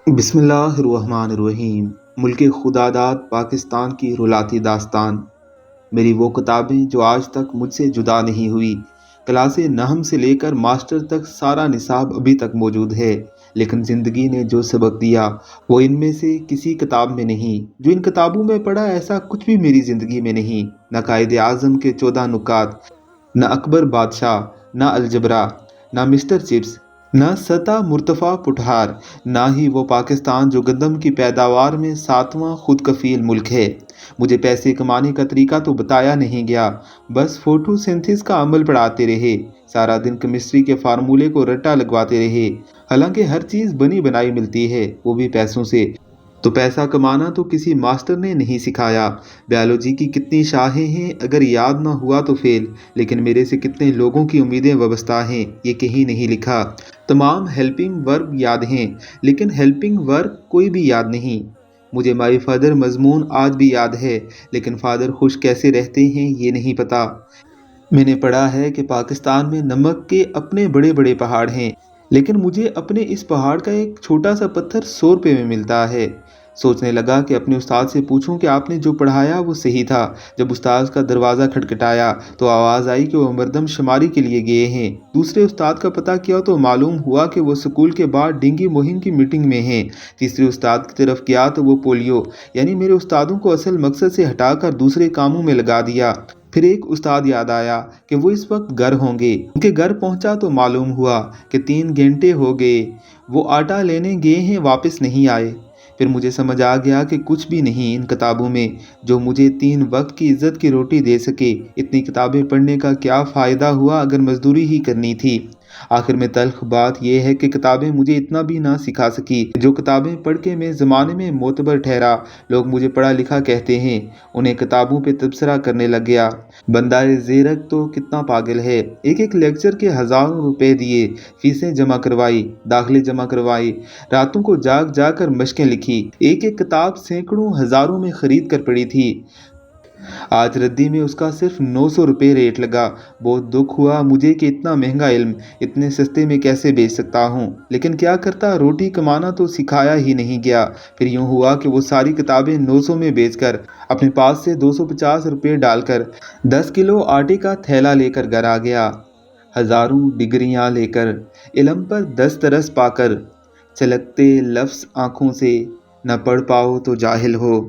بسم اللہ الرحمن الرحیم۔ ملک خداداد پاکستان کی رلاتی داستان۔ میری وہ کتابیں جو آج تک مجھ سے جدا نہیں ہوئی۔ کلاس نحم سے لے کر ماسٹر تک سارا نصاب ابھی تک موجود ہے، لیکن زندگی نے جو سبق دیا وہ ان میں سے کسی کتاب میں نہیں۔ جو ان کتابوں میں پڑھا ایسا کچھ بھی میری زندگی میں نہیں۔ نہ قائد اعظم کے 14 نکات، نہ اکبر بادشاہ، نہ الجبرا، نہ مسٹر چپس، نہ سطح مرتفع پٹھار، نہ ہی وہ پاکستان جو گندم کی پیداوار میں 7واں خود کفیل ملک ہے۔ مجھے پیسے کمانے کا طریقہ تو بتایا نہیں گیا، بس فوٹو سینتھس کا عمل پڑھاتے رہے۔ سارا دن کیمسٹری کے فارمولے کو رٹا لگواتے رہے، حالانکہ ہر چیز بنی بنائی ملتی ہے، وہ بھی پیسوں سے۔ تو پیسہ کمانا تو کسی ماسٹر نے نہیں سکھایا۔ بیالوجی کی کتنی شاخیں ہیں، اگر یاد نہ ہوا تو فیل، لیکن میرے سے کتنے لوگوں کی امیدیں وابستہ ہیں، یہ کہیں نہیں لکھا۔ تمام ہیلپنگ ورب یاد ہیں، لیکن ہیلپنگ ورک کوئی بھی یاد نہیں۔ مجھے مائی فادر مضمون آج بھی یاد ہے، لیکن فادر خوش کیسے رہتے ہیں یہ نہیں پتا۔ میں نے پڑھا ہے کہ پاکستان میں نمک کے اپنے بڑے بڑے پہاڑ ہیں، لیکن مجھے اپنے اس پہاڑ کا ایک چھوٹا سا پتھر 100 روپے میں ملتا ہے۔ سوچنے لگا کہ اپنے استاد سے پوچھوں کہ آپ نے جو پڑھایا وہ صحیح تھا۔ جب استاد کا دروازہ کھٹکھٹایا تو آواز آئی کہ وہ مردم شماری کے لیے گئے ہیں۔ دوسرے استاد کا پتہ کیا تو معلوم ہوا کہ وہ سکول کے بعد ڈینگی مہم کی میٹنگ میں ہیں۔ تیسرے استاد کی طرف کیا تو وہ پولیو، یعنی میرے استادوں کو اصل مقصد سے ہٹا کر دوسرے کاموں میں لگا دیا۔ پھر ایک استاد یاد آیا کہ وہ اس وقت گھر ہوں گے۔ ان کے گھر پہنچا تو معلوم ہوا کہ 3 گھنٹے ہو گئے، وہ آٹا لینے گئے ہیں، واپس نہیں آئے۔ پھر مجھے سمجھ آ گیا کہ کچھ بھی نہیں ان کتابوں میں جو مجھے 3 وقت کی عزت کی روٹی دے سکے۔ اتنی کتابیں پڑھنے کا کیا فائدہ ہوا اگر مزدوری ہی کرنی تھی۔ آخر میں تلخ بات یہ ہے کہ کتابیں مجھے اتنا بھی نہ سکھا سکی۔ جو کتابیں پڑھ کے میں زمانے میں معتبر ٹھہرا، لوگ مجھے پڑھا لکھا کہتے ہیں، انہیں کتابوں پہ تبصرہ کرنے لگ گیا۔ بندہ زیرک تو کتنا پاگل ہے، ایک ایک لیکچر کے ہزاروں روپے دیے، فیسیں جمع کروائی، داخلے جمع کروائے، راتوں کو جاگ جا کر مشقیں لکھی، ایک ایک کتاب سینکڑوں ہزاروں میں خرید کر پڑھی تھی۔ آج ردی میں اس کا صرف 900 روپے ریٹ لگا۔ بہت دکھ ہوا مجھے کہ اتنا مہنگا علم اتنے سستے میں کیسے بیچ سکتا ہوں، لیکن کیا کرتا، روٹی کمانا تو سکھایا ہی نہیں گیا۔ پھر یوں ہوا کہ وہ ساری کتابیں 900 میں بیچ کر اپنے پاس سے 250 روپے ڈال کر 10 کلو آٹے کا تھیلا لے کر گھر آ گیا، ہزاروں ڈگریاں لے کر، علم پر دسترس پا کر، چھلکتے لفظ آنکھوں سے، نہ پڑھ پاؤ تو جاہل ہو۔